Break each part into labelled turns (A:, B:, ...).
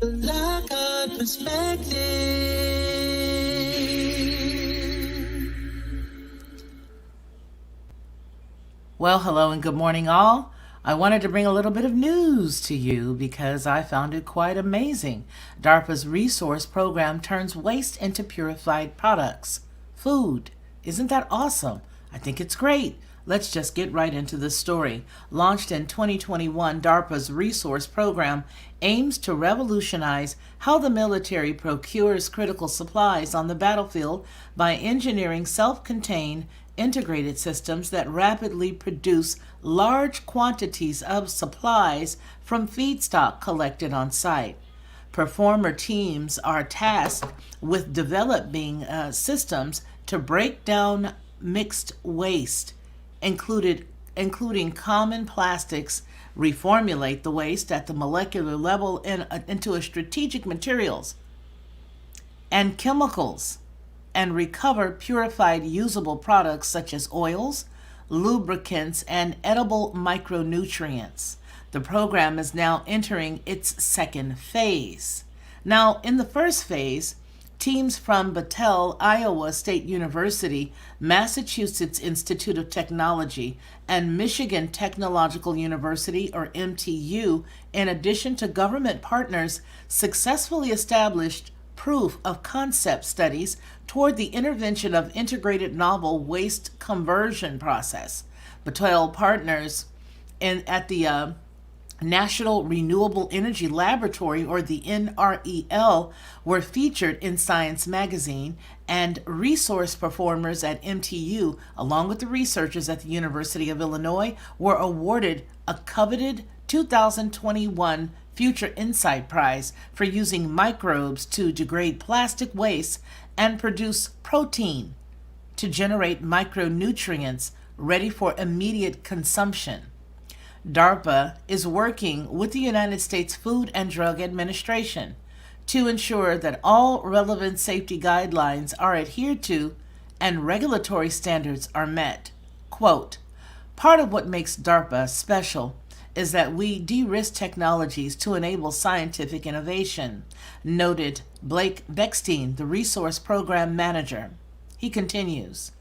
A: Black Art Perspective. Well, hello and good morning, all. I wanted to bring a little bit of news to you because I found it quite amazing. DARPA's resource program turns waste into purified products. Food. Isn't that awesome? I think it's great. Let's just get right into the story. Launched in 2021, DARPA's resource program aims to revolutionize how the military procures critical supplies on the battlefield by engineering self-contained integrated systems that rapidly produce large quantities of supplies from feedstock collected on site. Performer teams are tasked with developing systems to break down mixed waste, including common plastics, reformulate the waste at the molecular level into a strategic materials and chemicals, and recover purified usable products such as oils, lubricants, and edible micronutrients. The program is now entering its second phase. Now, in the first phase, teams from Battelle, Iowa State University, Massachusetts Institute of Technology, and Michigan Technological University, or MTU, in addition to government partners, successfully established proof of concept studies toward the intervention of integrated novel waste conversion process. Battelle partners at the National Renewable Energy Laboratory, or the NREL, were featured in Science magazine, and resource performers at MTU, along with the researchers at the University of Illinois, were awarded a coveted 2021 Future Insight Prize for using microbes to degrade plastic waste and produce protein to generate micronutrients ready for immediate consumption. DARPA is working with the United States Food and Drug Administration to ensure that all relevant safety guidelines are adhered to and regulatory standards are met. Quote, "Part of what makes DARPA special is that we de-risk technologies to enable scientific innovation," noted Blake Beckstein, the resource program manager. He continues,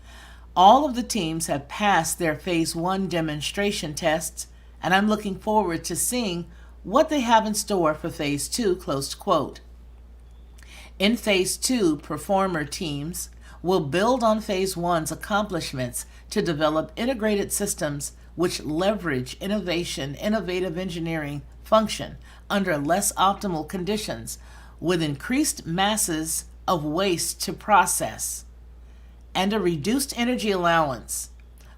A: "All of the teams have passed their phase 1 demonstration tests, and I'm looking forward to seeing what they have in store for phase 2, close quote. In phase 2, performer teams will build on phase 1's accomplishments to develop integrated systems which leverage innovative engineering function under less optimal conditions with increased masses of waste to process and a reduced energy allowance.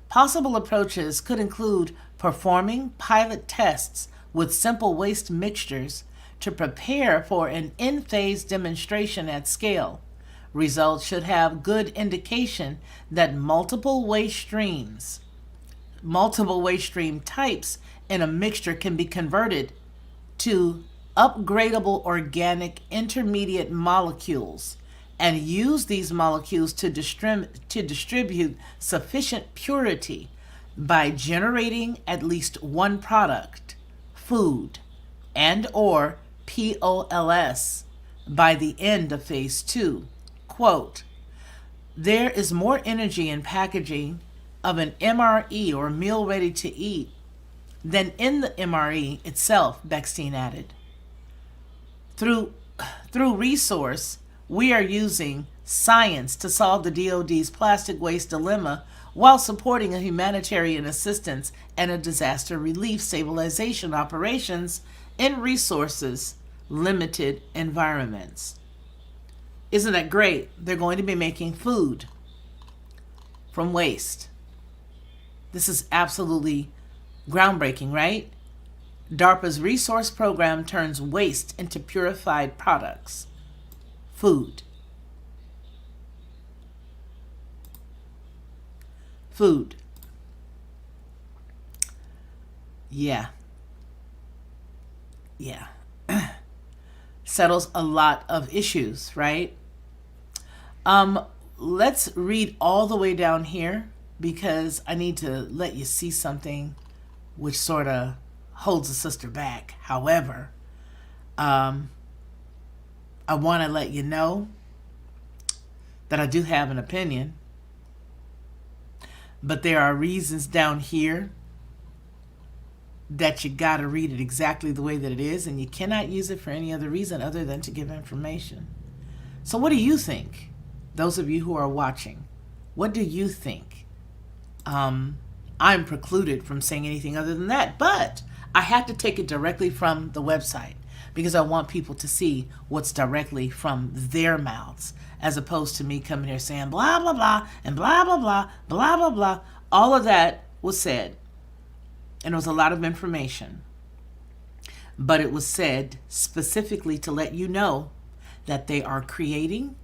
A: Possible approaches could include performing pilot tests with simple waste mixtures to prepare for an in-phase demonstration at scale. Results should have good indication that multiple waste stream types in a mixture can be converted to upgradable organic intermediate molecules and use these molecules to distribute sufficient purity by generating at least one product, food, and or POLS by the end of phase 2. Quote, "There is more energy in packaging of an MRE, or meal ready to eat, than in the MRE itself," Beckstein added. Through resource, we are using science to solve the DoD's plastic waste dilemma while supporting a humanitarian assistance and a disaster relief stabilization operations in resources limited environments. Isn't that great? They're going to be making food from waste. This is absolutely groundbreaking, right? DARPA's resource program turns waste into purified products. Food. Food. Yeah. Settles a lot of issues, right? Let's read all the way down here because I need to let you see something which sort of holds a sister back. However, I want to let you know that I do have an opinion, but there are reasons down here that you got to read it exactly the way that it is, and you cannot use it for any other reason other than to give information. So what do you think? Those of you who are watching, what do you think? I'm precluded from saying anything other than that, but I have to take it directly from the website because I want people to see what's directly from their mouths, as opposed to me coming here saying blah, blah, blah, and blah, blah, blah, blah, blah, blah. All of that was said, and it was a lot of information, but it was said specifically to let you know that they are creating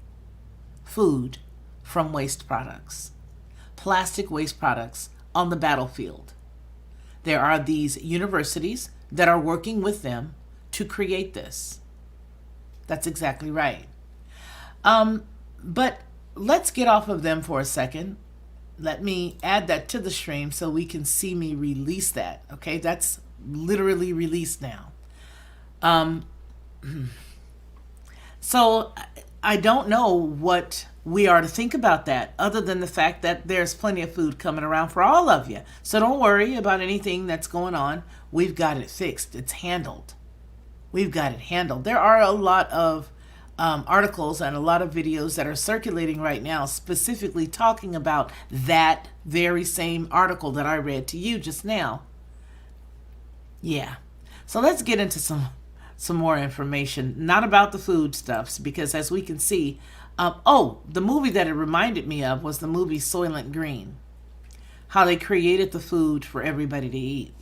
A: food from waste products, plastic waste products on the battlefield. There are these universities that are working with them to create this. That's exactly right. But let's get off of them for a second. Let me add that to the stream so we can see me release that. Okay, that's literally released now. So I don't know what we are to think about that, other than the fact that there's plenty of food coming around for all of you. So don't worry about anything that's going on. We've got it fixed. It's handled. We've got it handled. There are a lot of articles and a lot of videos that are circulating right now specifically talking about that very same article that I read to you just now. Yeah. So let's get into some more information, not about the foodstuffs, because as we can see, the movie that it reminded me of was the movie Soylent Green, how they created the food for everybody to eat.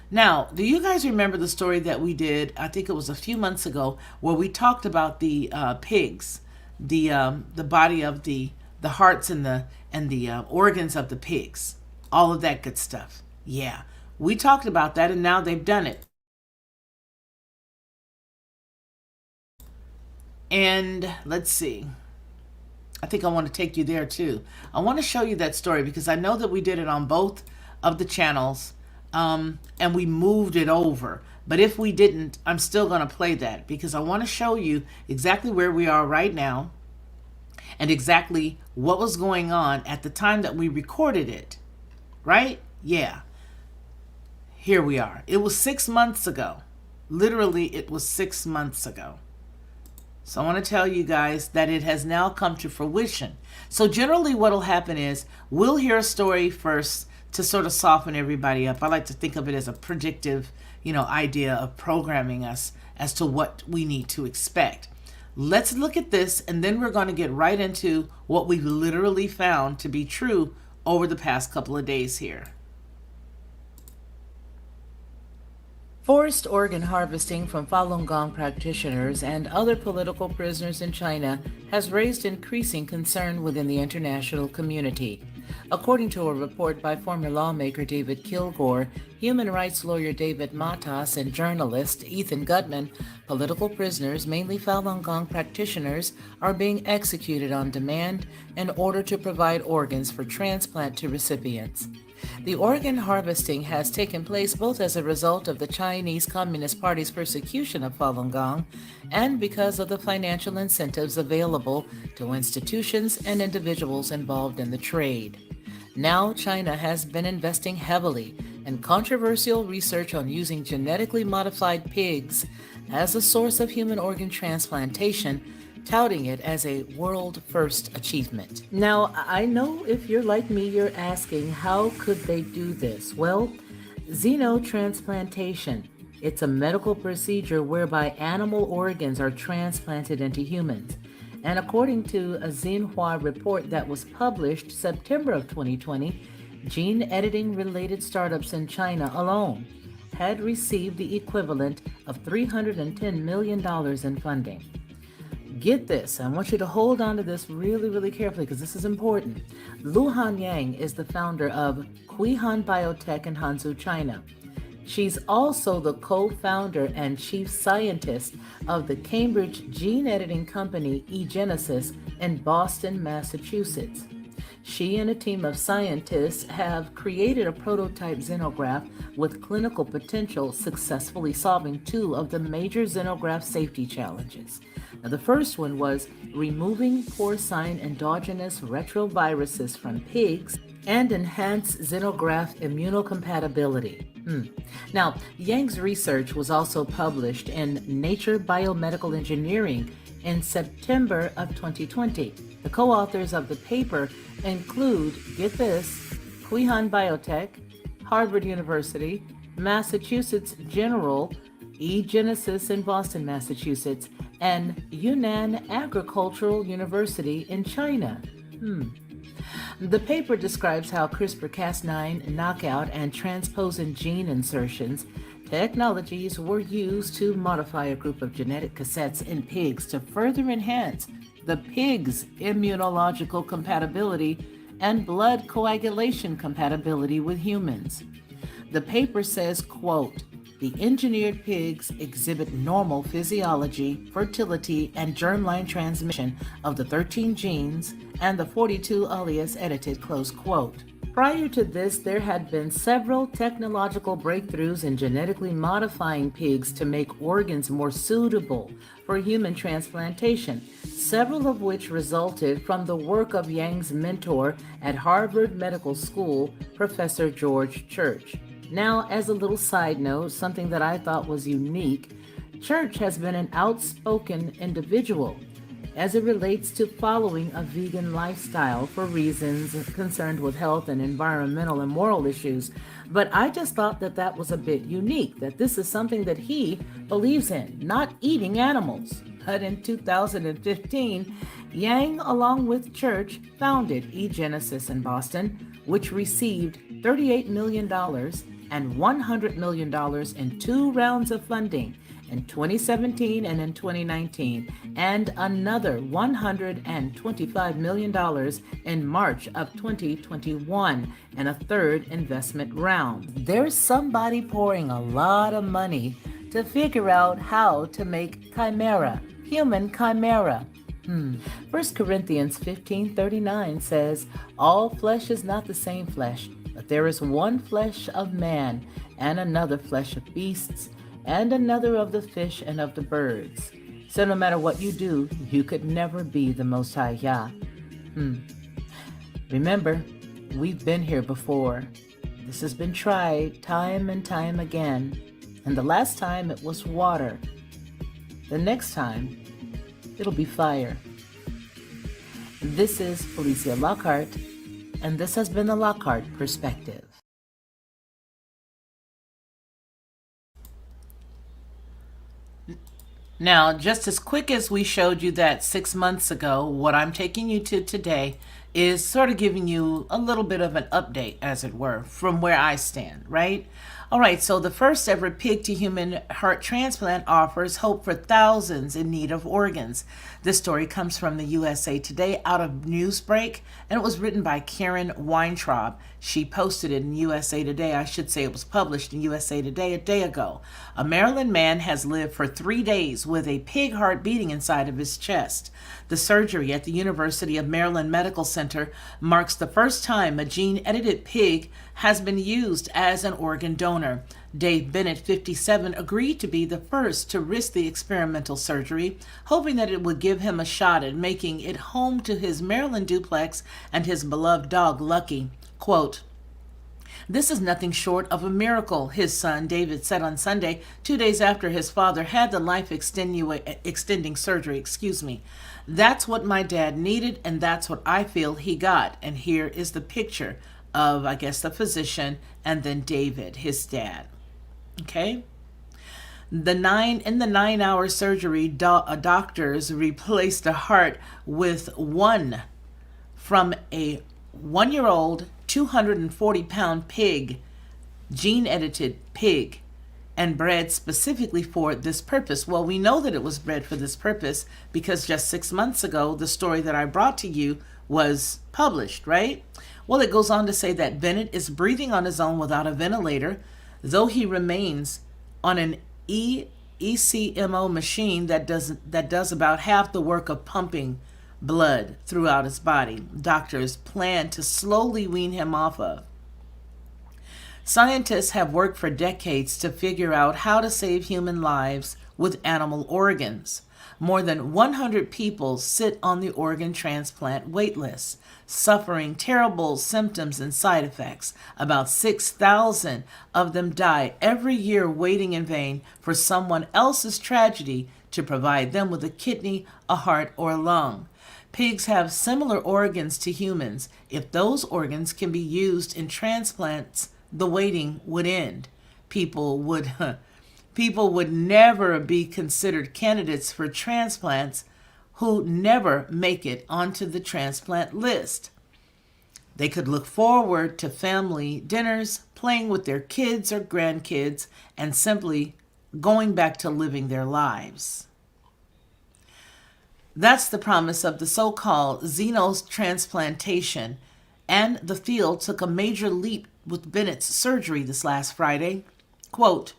A: Now, do you guys remember the story that we did, I think it was a few months ago, where we talked about the pigs, the body of the hearts and the organs of the pigs, all of that good stuff? Yeah, we talked about that, and now they've done it. And let's see. I think I want to take you there too. I want to show you that story because I know that we did it on both of the channels, and we moved it over. But if we didn't, I'm still going to play that because I want to show you exactly where we are right now and exactly what was going on at the time that we recorded it. Right? Yeah. Here we are. It was 6 months ago. Literally, it was 6 months ago. So I want to tell you guys that it has now come to fruition. So generally what will happen is we'll hear a story first to sort of soften everybody up. I like to think of it as a predictive, idea of programming us as to what we need to expect. Let's look at this, and then we're going to get right into what we've literally found to be true over the past couple of days here.
B: Forced organ harvesting from Falun Gong practitioners and other political prisoners in China has raised increasing concern within the international community. According to a report by former lawmaker David Kilgore, human rights lawyer David Matas, and journalist Ethan Gutman, political prisoners, mainly Falun Gong practitioners, are being executed on demand in order to provide organs for transplant to recipients. The organ harvesting has taken place both as a result of the Chinese Communist Party's persecution of Falun Gong and because of the financial incentives available to institutions and individuals involved in the trade. Now, China has been investing heavily in controversial research on using genetically modified pigs as a source of human organ transplantation, touting it as a world-first achievement. Now, I know if you're like me, you're asking, how could they do this? Well, xenotransplantation. It's a medical procedure whereby animal organs are transplanted into humans. And according to a Xinhua report that was published September of 2020, gene editing related startups in China alone had received the equivalent of $310 million in funding. Get this, I want you to hold on to this really, really carefully because this is important. Lu Hanyang is the founder of Qihan Biotech in Hangzhou, China. She's also the co-founder and chief scientist of the Cambridge gene editing company eGenesis in Boston, Massachusetts. She and a team of scientists have created a prototype xenograft with clinical potential, successfully solving two of the major xenograft safety challenges. Now, the first one was removing porcine endogenous retroviruses from pigs and enhance xenograft immunocompatibility. Now, Yang's research was also published in Nature Biomedical Engineering in September of 2020. The co-authors of the paper include, get this, Wuhan Biotech, Harvard University, Massachusetts General eGenesis in Boston, Massachusetts, and Yunnan Agricultural University in China. The paper describes how CRISPR-Cas9 knockout and transposon gene insertions technologies were used to modify a group of genetic cassettes in pigs to further enhance the pig's immunological compatibility and blood coagulation compatibility with humans. The paper says, quote, "The engineered pigs exhibit normal physiology, fertility, and germline transmission of the 13 genes and the 42 alleles edited," close quote. Prior to this, there had been several technological breakthroughs in genetically modifying pigs to make organs more suitable for human transplantation, several of which resulted from the work of Yang's mentor at Harvard Medical School, Professor George Church. Now, as a little side note, something that I thought was unique, Church has been an outspoken individual as it relates to following a vegan lifestyle for reasons concerned with health and environmental and moral issues. But I just thought that that was a bit unique, that this is something that he believes in, not eating animals. But in 2015, Yang, along with Church, founded eGenesis in Boston, which received $38 million and $100 million in 2 rounds of funding in 2017 and in 2019, and another $125 million in March of 2021 in a 3rd investment round. There's somebody pouring a lot of money to figure out how to make chimera, human chimera. 1 Corinthians 15:39 says, "All flesh is not the same flesh, but there is one flesh of man, and another flesh of beasts, and another of the fish and of the birds." So no matter what you do, you could never be the Most High Yah. Remember, we've been here before. This has been tried time and time again. And the last time it was water. The next time, it'll be fire. This is Felicia Lockhart, and this has been the Lockhart Perspective.
A: Now, just as quick as we showed you that 6 months ago, what I'm taking you to today is sort of giving you a little bit of an update, as it were, from where I stand, right? All right, so the first ever pig to human heart transplant offers hope for thousands in need of organs. This story comes from the USA Today out of Newsbreak, and it was written by Karen Weintraub. She posted it in USA Today. I should say it was published in USA Today a day ago. A Maryland man has lived for 3 days with a pig heart beating inside of his chest. The surgery at the University of Maryland Medical Center marks the first time a gene-edited pig has been used as an organ donor. Dave Bennett, 57, agreed to be the first to risk the experimental surgery, hoping that it would give him a shot at making it home to his Maryland duplex and his beloved dog, Lucky. Quote, "This is nothing short of a miracle," his son David said on Sunday, 2 days after his father had the life-extending surgery. "That's what my dad needed, and that's what I feel he got." And here is the picture of, I guess, the physician and then David, his dad. Okay? In the 9-hour surgery, doctors replaced the heart with one from a 1-year-old, 240-pound pig, gene-edited pig, and bred specifically for this purpose. Well, we know that it was bred for this purpose because just 6 months ago, the story that I brought to you was published, right? Well, it goes on to say that Bennett is breathing on his own without a ventilator, though he remains on an ECMO machine that does about half the work of pumping blood throughout his body. Doctors plan to slowly wean him off of. Scientists have worked for decades to figure out how to save human lives with animal organs. More than 100 people sit on the organ transplant wait list, suffering terrible symptoms and side effects. About 6,000 of them die every year waiting in vain for someone else's tragedy to provide them with a kidney, a heart, or a lung. Pigs have similar organs to humans. If those organs can be used in transplants, the waiting would end. People would never be considered candidates for transplants who never make it onto the transplant list. They could look forward to family dinners, playing with their kids or grandkids, and simply going back to living their lives. That's the promise of the so-called xenotransplantation, and the field took a major leap with Bennett's surgery this last Friday. Quote,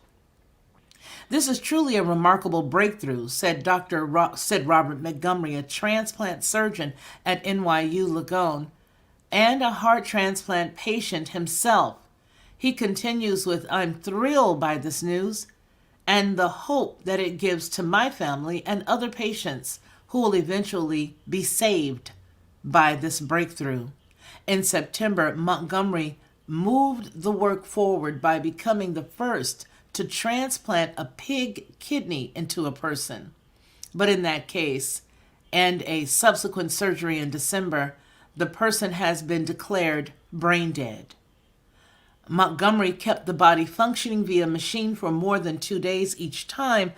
A: "This is truly a remarkable breakthrough," said Robert Montgomery, a transplant surgeon at NYU Langone and a heart transplant patient himself. He continues with, "I'm thrilled by this news and the hope that it gives to my family and other patients who will eventually be saved by this breakthrough." In September, Montgomery moved the work forward by becoming the first to transplant a pig kidney into a person. But in that case, and a subsequent surgery in December, the person has been declared brain dead. Montgomery kept the body functioning via machine for more than 2 days each time,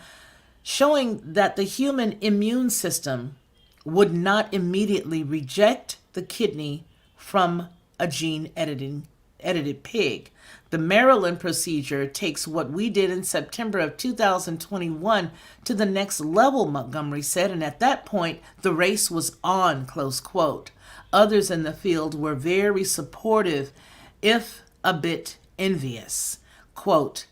A: showing that the human immune system would not immediately reject the kidney from a gene-edited pig. The Maryland procedure takes what we did in September of 2021 to the next level, Montgomery said, and at that point, the race was on, close quote. Others in the field were very supportive, if a bit envious. Quote,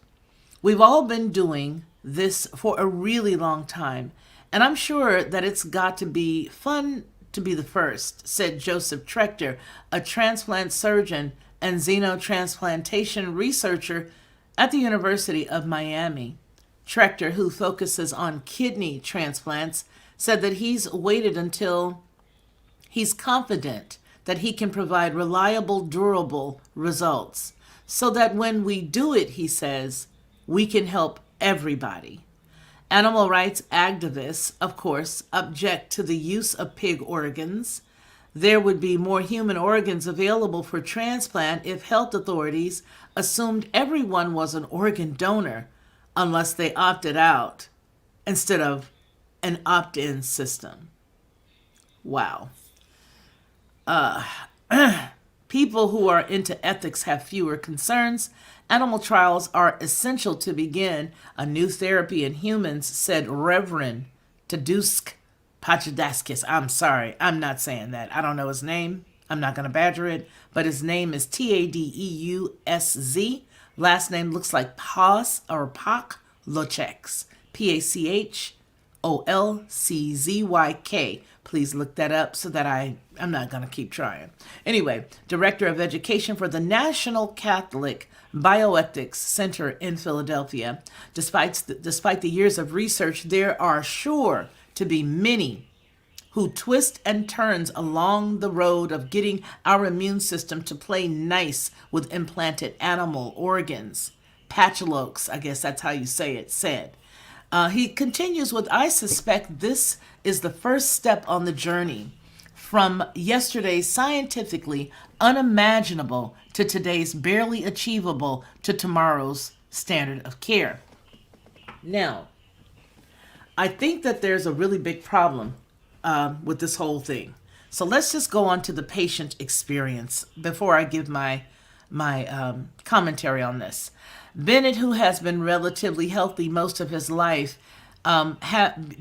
A: "We've all been doing this for a really long time, and I'm sure that it's got to be fun to be the first," said Joseph Trechter, a transplant surgeon and xenotransplantation researcher at the University of Miami. Trechter, who focuses on kidney transplants, said that he's waited until he's confident that he can provide reliable, durable results, so that when we do it, he says, we can help everybody. Animal rights activists, of course, object to the use of pig organs. There would be more human organs available for transplant if health authorities assumed everyone was an organ donor unless they opted out instead of an opt-in system. Wow. People who are into ethics have fewer concerns. Animal trials are essential to begin a new therapy in humans, said Reverend Tadeusz Pachidaskis. I'm sorry, I'm not saying that. I don't know his name. I'm not going to badger it, but his name is Tadeusz. Last name looks like Paz or Pak Locheks. Pacholczzyk. Please look that up so that I'm not going to keep trying. Anyway, Director of Education for the National Catholic Bioethics Center in Philadelphia. Despite the years of research, there are sure to be many who twist and turns along the road of getting our immune system to play nice with implanted animal organs. Pacholczzyk, I guess that's how you say it, said. He continues with, "I suspect this is the first step on the journey from yesterday's scientifically unimaginable to today's barely achievable to tomorrow's standard of care." Now, I think that there's a really big problem with this whole thing. So let's just go on to the patient experience before I give my commentary on this. Bennett, who has been relatively healthy most of his life,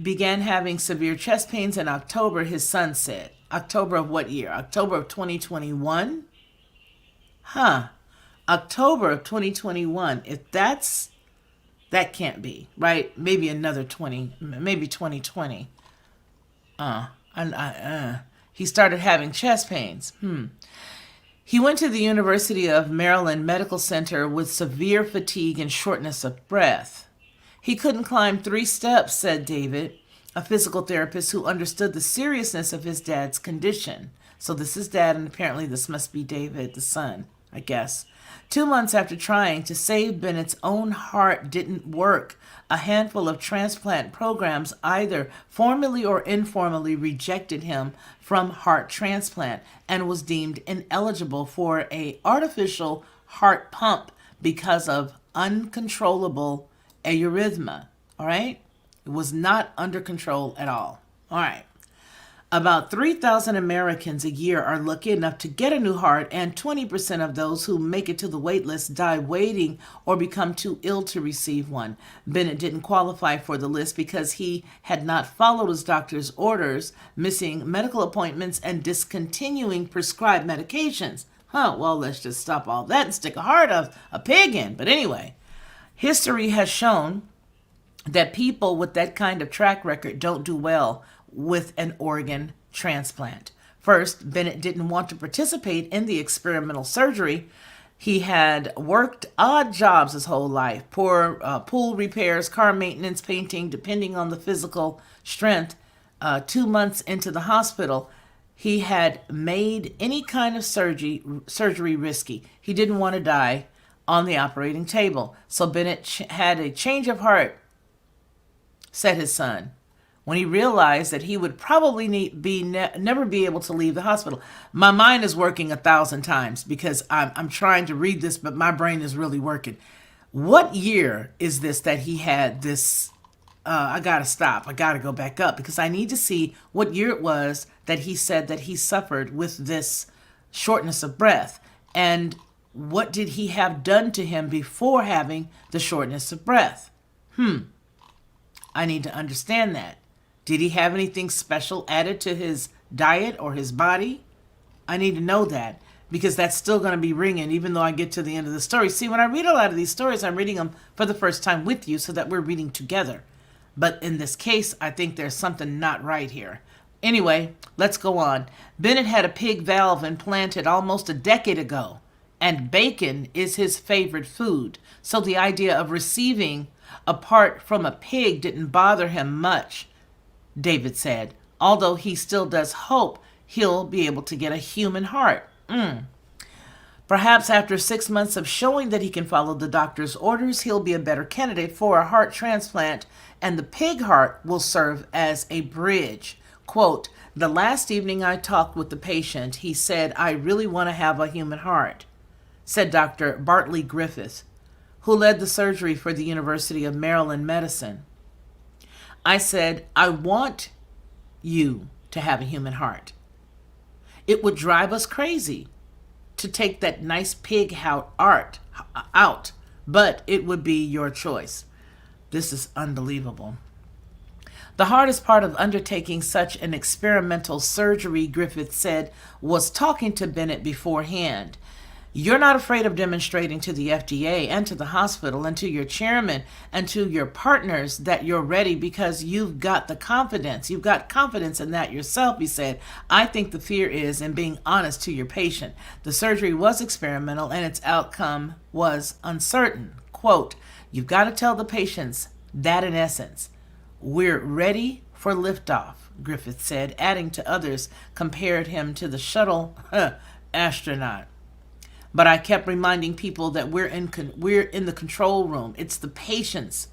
A: began having severe chest pains in October, his son said. October of what year? October of 2021? October of 2021. If that can't be, right? Maybe another 2020. He started having chest pains. He went to the University of Maryland Medical Center with severe fatigue and shortness of breath. He couldn't climb 3 steps, said David, a physical therapist who understood the seriousness of his dad's condition. So this is dad, and apparently this must be David, the son, I guess. 2 months after trying to save Bennett's own heart didn't work, a handful of transplant programs either formally or informally rejected him from heart transplant and was deemed ineligible for an artificial heart pump because of uncontrollable arrhythmia. All right? It was not under control at all. All right. About 3,000 Americans a year are lucky enough to get a new heart, and 20% of those who make it to the wait list die waiting or become too ill to receive one. Bennett didn't qualify for the list because he had not followed his doctor's orders, missing medical appointments and discontinuing prescribed medications. Well, let's just stop all that and stick a heart of a pig in. But anyway, history has shown that people with that kind of track record don't do well with an organ transplant. First, Bennett didn't want to participate in the experimental surgery. He had worked odd jobs his whole life, pool repairs, car maintenance, painting, depending on the physical strength. 2 months into the hospital, he had made any kind of surgery risky. He didn't want to die on the operating table. So Bennett had a change of heart, said his son, when he realized that he would probably never be able to leave the hospital. My mind is working 1,000 times because I'm trying to read this, but my brain is really working. What year is this that he had this? I got to stop. I got to go back up because I need to see what year it was that he said that he suffered with this shortness of breath. And what did he have done to him before having the shortness of breath? I need to understand that. Did he have anything special added to his diet or his body? I need to know that because that's still going to be ringing even though I get to the end of the story. See, when I read a lot of these stories, I'm reading them for the first time with you so that we're reading together. But in this case, I think there's something not right here. Anyway, let's go on. Bennett had a pig valve implanted almost a decade ago, and bacon is his favorite food. So the idea of receiving a part from a pig didn't bother him much, David said, although he still does hope he'll be able to get a human heart. Perhaps after 6 months of showing that he can follow the doctor's orders, he'll be a better candidate for a heart transplant, and the pig heart will serve as a bridge. Quote, the last evening I talked with the patient, he said, I really want to have a human heart, said Dr. Bartley Griffith, who led the surgery for the University of Maryland Medicine. I said, I want you to have a human heart. It would drive us crazy to take that nice pig heart out, but it would be your choice. This is unbelievable. The hardest part of undertaking such an experimental surgery, Griffith said, was talking to Bennett beforehand. You're not afraid of demonstrating to the FDA and to the hospital and to your chairman and to your partners that you're ready because you've got the confidence. You've got confidence in that yourself, he said. I think the fear is in being honest to your patient. The surgery was experimental and its outcome was uncertain. Quote, you've got to tell the patients that in essence. We're ready for liftoff, Griffith said, adding to others compared him to the shuttle astronaut. But I kept reminding people that we're in the control room. It's the patients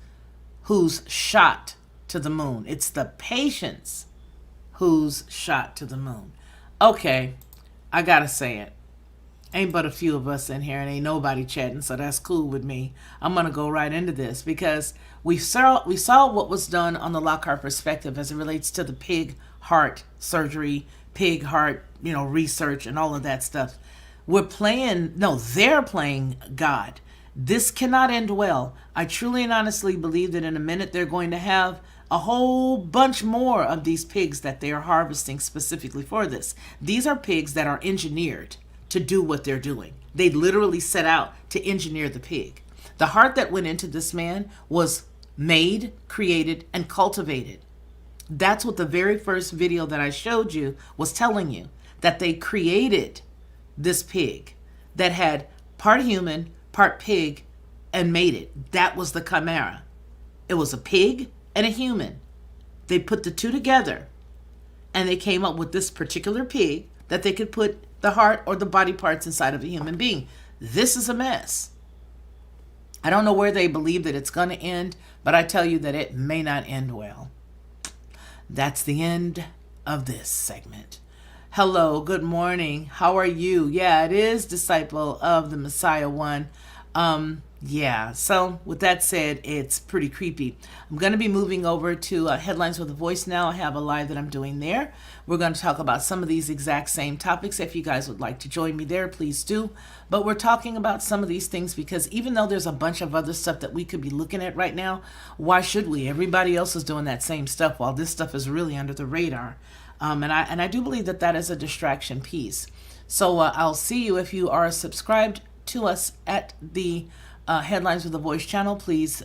A: who's shot to the moon. It's the patients who's shot to the moon. Okay, I gotta say it. Ain't but a few of us in here and ain't nobody chatting, so that's cool with me. I'm gonna go right into this because we saw what was done on the Lockhart perspective as it relates to the pig heart surgery, pig heart, research and all of that stuff. They're playing God. This cannot end well. I truly and honestly believe that in a minute they're going to have a whole bunch more of these pigs that they are harvesting specifically for this. These are pigs that are engineered to do what they're doing. They literally set out to engineer the pig. The heart that went into this man was made, created, and cultivated. That's what the very first video that I showed you was telling you, that they created this pig that had part human, part pig, and made it. That was the chimera. It was a pig and a human. They put the two together and they came up with this particular pig that they could put the heart or the body parts inside of a human being. This is a mess. I don't know where they believe that it's going to end, but I tell you that it may not end well. That's the end of this segment. Hello, good morning. How are you? Yeah, it is Disciple of the Messiah One. So with that said, it's pretty creepy. I'm going to be moving over to Headlines with a Voice now. I have a live that I'm doing there. We're going to talk about some of these exact same topics. If you guys would like to join me there, please do. But we're talking about some of these things because even though there's a bunch of other stuff that we could be looking at right now, why should we? Everybody else is doing that same stuff while this stuff is really under the radar. And I do believe that that is a distraction piece. So I'll see you if you are subscribed to us at the Headlines with a Voice channel. Please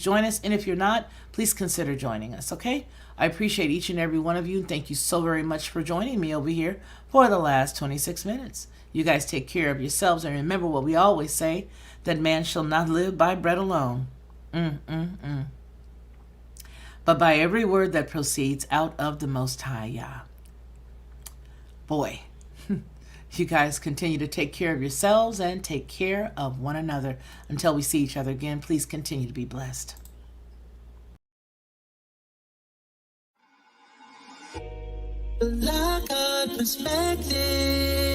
A: join us. And if you're not, please consider joining us. Okay? I appreciate each and every one of you. Thank you so very much for joining me over here for the last 26 minutes. You guys take care of yourselves and remember what we always say, that man shall not live by bread alone. But by every word that proceeds out of the Most High Yah. Boy, you guys continue to take care of yourselves and take care of one another. Until we see each other again, please continue to be blessed. Black God perspective.